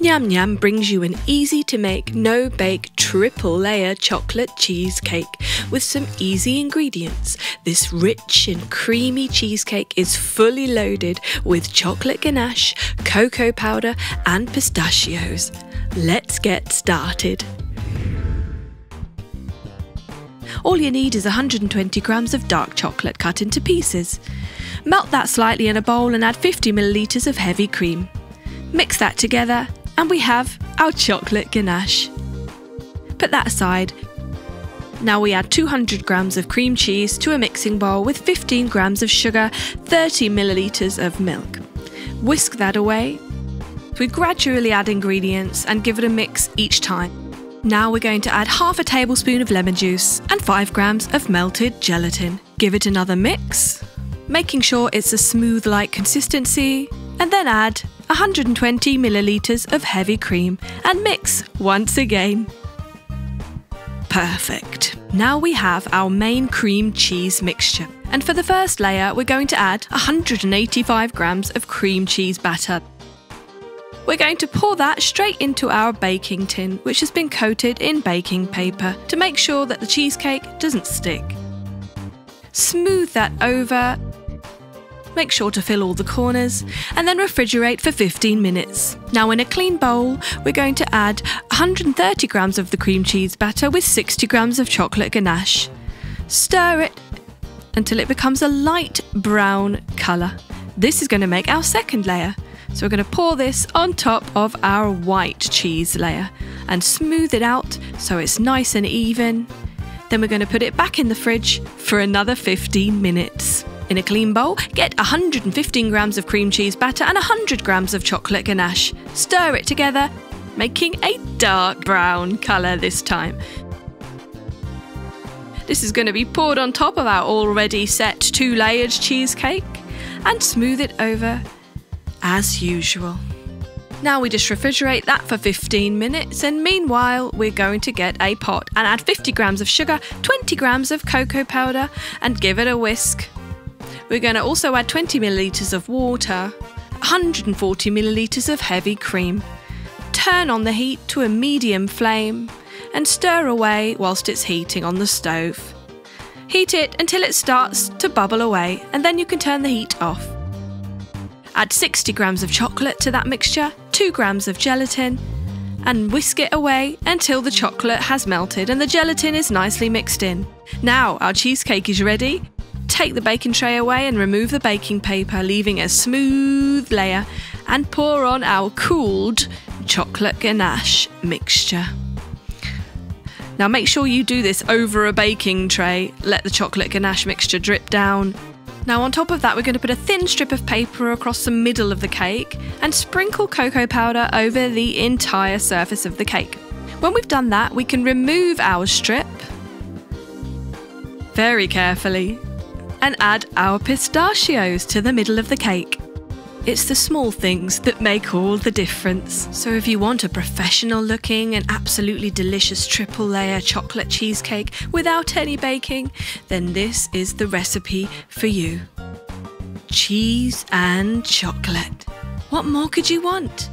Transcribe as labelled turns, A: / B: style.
A: Nyam Nyam brings you an easy to make no-bake triple layer chocolate cheesecake with some easy ingredients. This rich and creamy cheesecake is fully loaded with chocolate ganache, cocoa powder and pistachios. Let's get started. All you need is 120 grams of dark chocolate cut into pieces. Melt that slightly in a bowl and add 50 milliliters of heavy cream. Mix that together and we have our chocolate ganache. Put that aside. Now we add 200 grams of cream cheese to a mixing bowl with 15 grams of sugar, 30 milliliters of milk. Whisk that away. We gradually add ingredients and give it a mix each time. Now we're going to add half a tablespoon of lemon juice and 5 grams of melted gelatin. Give it another mix, making sure it's a smooth-like consistency, and then add 120 milliliters of heavy cream and mix once again. Perfect. Now we have our main cream cheese mixture. And for the first layer, we're going to add 185 grams of cream cheese batter. We're going to pour that straight into our baking tin, which has been coated in baking paper to make sure that the cheesecake doesn't stick. Smooth that over. Make sure to fill all the corners and then refrigerate for 15 minutes. Now in a clean bowl, we're going to add 130 grams of the cream cheese batter with 60 grams of chocolate ganache. Stir it until it becomes a light brown colour. This is going to make our second layer. So we're going to pour this on top of our white cheese layer and smooth it out so it's nice and even. Then we're going to put it back in the fridge for another 15 minutes. In a clean bowl, get 115 grams of cream cheese batter and 100 grams of chocolate ganache. Stir it together, making a dark brown colour this time. This is going to be poured on top of our already set 2-layered cheesecake and smooth it over as usual. Now we just refrigerate that for 15 minutes, and meanwhile we're going to get a pot and add 50 grams of sugar, 20 grams of cocoa powder and give it a whisk. We're going to also add 20 milliliters of water, 140 milliliters of heavy cream. Turn on the heat to a medium flame and stir away whilst it's heating on the stove. Heat it until it starts to bubble away and then you can turn the heat off. Add 60 grams of chocolate to that mixture, 2 grams of gelatin, and whisk it away until the chocolate has melted and the gelatin is nicely mixed in. Now our cheesecake is ready. Take the baking tray away and remove the baking paper, leaving a smooth layer, and pour on our cooled chocolate ganache mixture. Now make sure you do this over a baking tray. Let the chocolate ganache mixture drip down. Now on top of that, we're going to put a thin strip of paper across the middle of the cake and sprinkle cocoa powder over the entire surface of the cake. When we've done that, we can remove our strip very carefully and add our pistachios to the middle of the cake. It's the small things that make all the difference. So if you want a professional looking and absolutely delicious triple layer chocolate cheesecake without any baking, then this is the recipe for you. Cheese and chocolate. What more could you want?